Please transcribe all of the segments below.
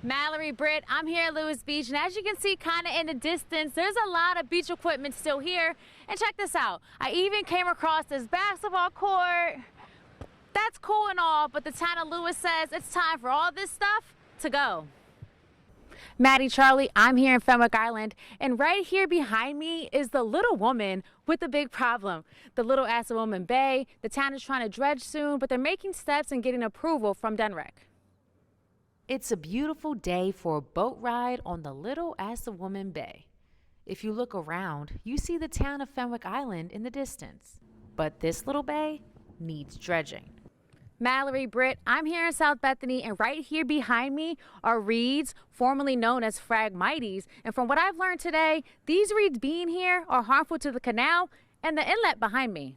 Mallory, Britt, I'm here at Lewis Beach, and as you can see kind of in the distance, there's a lot of beach equipment still here. And check this out, I even came across this basketball court. That's cool and all, but the town of Lewis says it's time for all this stuff to go. Maddie, Charlie, I'm here in Fenwick Island, and right here behind me is the little woman with the big problem. The Little Assawoman Bay. The town is trying to dredge soon, but they're making steps and getting approval from DENREC. It's a beautiful day for a boat ride on the Little Assawoman Bay. If you look around, you see the town of Fenwick Island in the distance. But this little bay needs dredging. Mallory, Britt, I'm here in South Bethany, and right here behind me are reeds, formerly known as phragmites. And from what I've learned today, these reeds being here are harmful to the canal and the inlet behind me.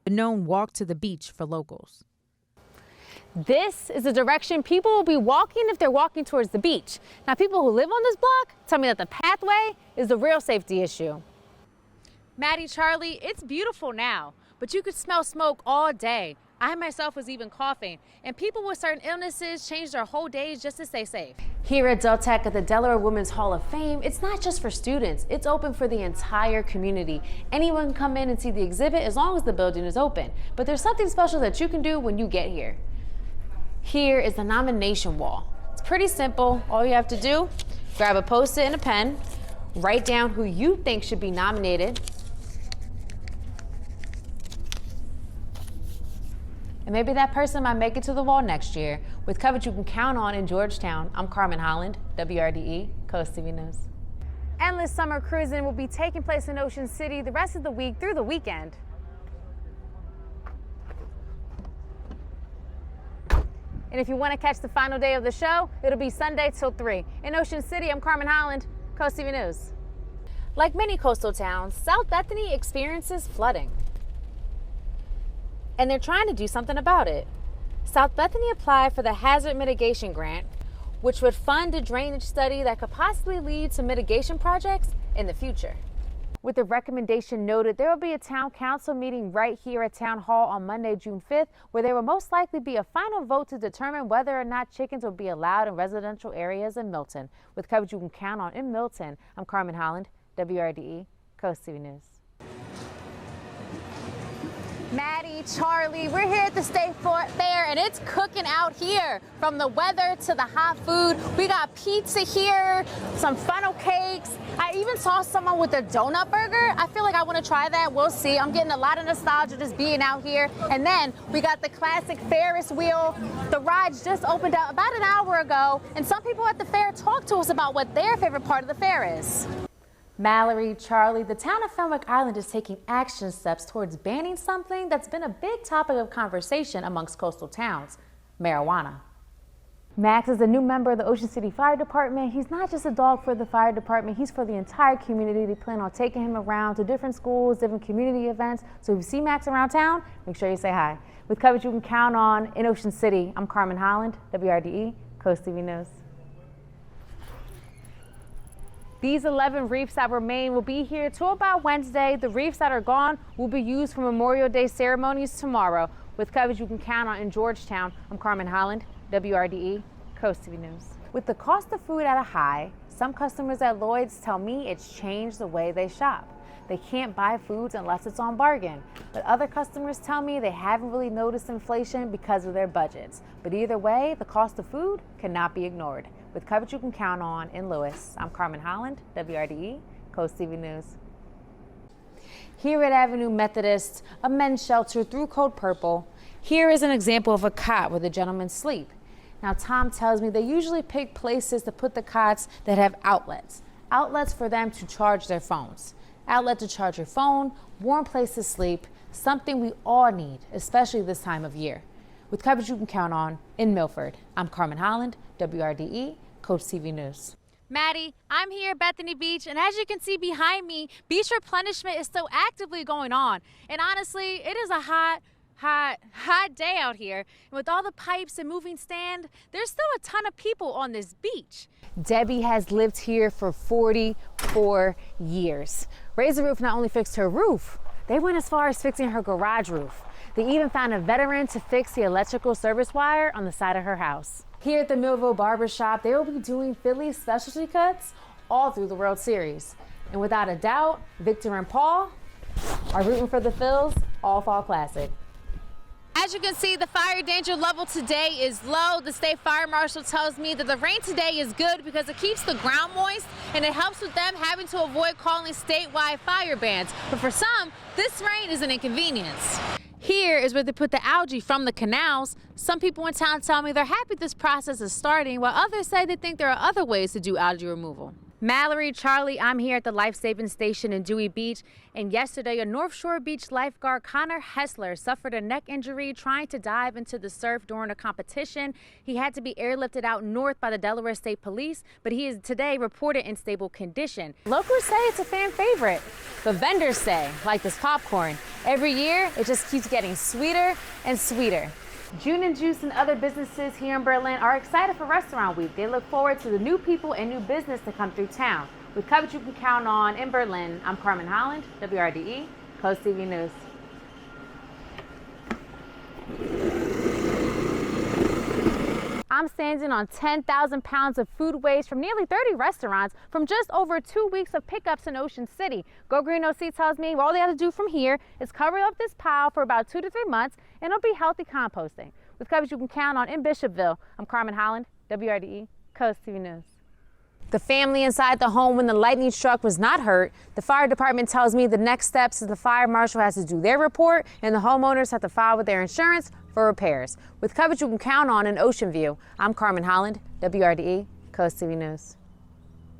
A known walk to the beach for locals. This is the direction people will be walking if they're walking towards the beach. Now, people who live on this block tell me that the pathway is the real safety issue. Maddie, Charlie, it's beautiful now, but you could smell smoke all day. I myself was even coughing, and people with certain illnesses change their whole days just to stay safe. Here at Del Tech at the Delaware Women's Hall of Fame, it's not just for students, it's open for the entire community. Anyone can come in and see the exhibit as long as the building is open. But there's something special that you can do when you get here. Here is the nomination wall. It's pretty simple. All you have to do, grab a Post-it and a pen, write down who you think should be nominated, and maybe that person might make it to the wall next year. With coverage you can count on in Georgetown, I'm Carmen, Holland, WRDE, Coast TV News. Endless summer cruising will be taking place in Ocean City the rest of the week through the weekend. And if you want to catch the final day of the show, it'll be Sunday till 3. In Ocean City, I'm Carmen, Holland, Coast TV News. Like many coastal towns, South Bethany experiences flooding. And they're trying to do something about it. South Bethany applied for the Hazard Mitigation Grant, which would fund a drainage study that could possibly lead to mitigation projects in the future. With the recommendation noted, there will be a town council meeting right here at Town Hall on Monday, June 5th, where there will most likely be a final vote to determine whether or not chickens will be allowed in residential areas in Milton. With coverage you can count on in Milton, I'm Carmen, Holland, WRDE, Coast TV News. Maddie, Charlie, we're here at the State Fair, and it's cooking out here. From the weather to the hot food, we got pizza here, some funnel cakes. I even saw someone with a donut burger. I feel like I want to try that. We'll see. I'm getting a lot of nostalgia just being out here. And then we got the classic Ferris wheel. The rides just opened up about an hour ago, and some people at the fair talked to us about what their favorite part of the fair is. Mallory, Charlie, the town of Fenwick Island is taking action steps towards banning something that's been a big topic of conversation amongst coastal towns, marijuana. Max is a new member of the Ocean City Fire Department. He's not just a dog for the fire department, he's for the entire community. They plan on taking him around to different schools, different community events. So if you see Max around town, make sure you say hi. With coverage you can count on in Ocean City, I'm Carmen, Holland, WRDE, Coast TV News. These 11 reefs that remain will be here till about Wednesday. The reefs that are gone will be used for Memorial Day ceremonies tomorrow. With coverage you can count on in Georgetown, I'm Carmen, Holland, WRDE, Coast TV News. With the cost of food at a high, some customers at Lloyd's tell me it's changed the way they shop. They can't buy foods unless it's on bargain. But other customers tell me they haven't really noticed inflation because of their budgets. But either way, the cost of food cannot be ignored. With coverage you can count on in Lewis, I'm Carmen, Holland, WRDE, Coast TV News. Here at Avenue Methodist, a men's shelter through Code Purple, here is an example of a cot where the gentlemen sleep. Now, Tom tells me they usually pick places to put the cots that have outlets for them to charge their phones. Outlet to charge your phone, warm place to sleep, something we all need, especially this time of year. With coverage you can count on in Milford, I'm Carmen, Holland, WRDE, Coast TV News. Maddie, I'm here at Bethany Beach, and as you can see behind me, beach replenishment is still actively going on. And honestly, it is a hot day out here. And with all the pipes and moving stand, there's still a ton of people on this beach. Debbie has lived here for 44 years. Razor Roof not only fixed her roof, they went as far as fixing her garage roof. They even found a veteran to fix the electrical service wire on the side of her house. Here at the Millville Barbershop, they will be doing Phillies specialty cuts all through the World Series. And without a doubt, Victor and Paul are rooting for the Phils all fall classic. As you can see, the fire danger level today is low. The state fire marshal tells me that the rain today is good because it keeps the ground moist and it helps with them having to avoid calling statewide fire bans. But for some, this rain is an inconvenience. Here is where they put the algae from the canals. Some people in town tell me they're happy this process is starting, while others say they think there are other ways to do algae removal. Mallory, Charlie, I'm here at the Life Saving Station in Dewey Beach, and yesterday a North Shore Beach lifeguard, Connor Hessler, suffered a neck injury trying to dive into the surf during a competition. He had to be airlifted out north by the Delaware State Police, but he is today reported in stable condition. Locals say it's a fan favorite, but vendors say, like this popcorn, every year it just keeps getting sweeter and sweeter. June and Juice and other businesses here in Berlin are excited for Restaurant Week. They look forward to the new people and new business to come through town. With coverage you can count on in Berlin, I'm Carmen Holland, WRDE, Coast TV News. I'm standing on 10,000 pounds of food waste from nearly 30 restaurants from just over 2 weeks of pickups in Ocean City. Go Green OC tells me all they have to do from here is cover up this pile for about 2 to 3 months and it'll be healthy composting. With coverage you can count on in Bishopville, I'm Carmen Holland, WRDE, Coast TV News. The family inside the home when the lightning struck was not hurt. The fire department tells me the next steps is the fire marshal has to do their report and the homeowners have to file with their insurance for repairs. With coverage you can count on in Ocean View, I'm Carmen Holland, WRDE, Coast TV News.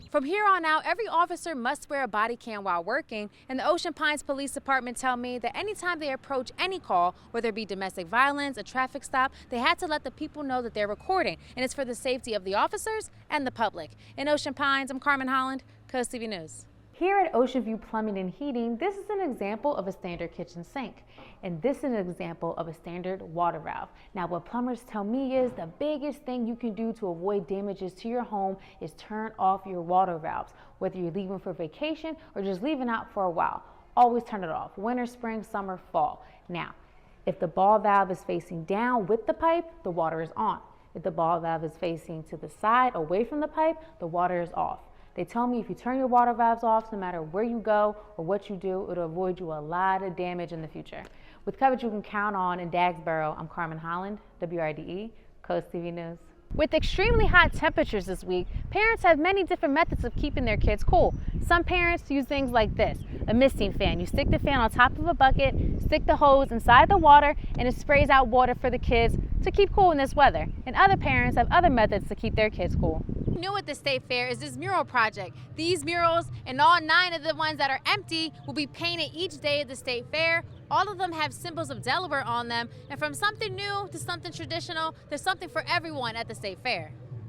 From here on out, every officer must wear a body cam while working, and the Ocean Pines Police Department tell me that anytime they approach any call, whether it be domestic violence, a traffic stop, they had to let the people know that they're recording, and it's for the safety of the officers and the public. In Ocean Pines, I'm Carmen Holland, Coast TV News. Here at Ocean View Plumbing and Heating, this is an example of a standard kitchen sink. And this is an example of a standard water valve. Now, what plumbers tell me is the biggest thing you can do to avoid damages to your home is turn off your water valves. Whether you're leaving for vacation or just leaving out for a while, always turn it off. Winter, spring, summer, fall. Now, if the ball valve is facing down with the pipe, the water is on. If the ball valve is facing to the side, away from the pipe, the water is off. They tell me if you turn your water valves off, no matter where you go or what you do, it'll avoid you a lot of damage in the future. With coverage you can count on in Dagsboro, I'm Carmen Holland, WRDE, Coast TV News. With extremely hot temperatures this week, parents have many different methods of keeping their kids cool. Some parents use things like this, a misting fan. You stick the fan on top of a bucket, stick the hose inside the water, and it sprays out water for the kids to keep cool in this weather. And other parents have other methods to keep their kids cool. New at the State Fair is this mural project. These murals and all 9 of the ones that are empty will be painted each day at the State Fair. All of them have symbols of Delaware on them, and from something new to something traditional, there's something for everyone at the State Fair.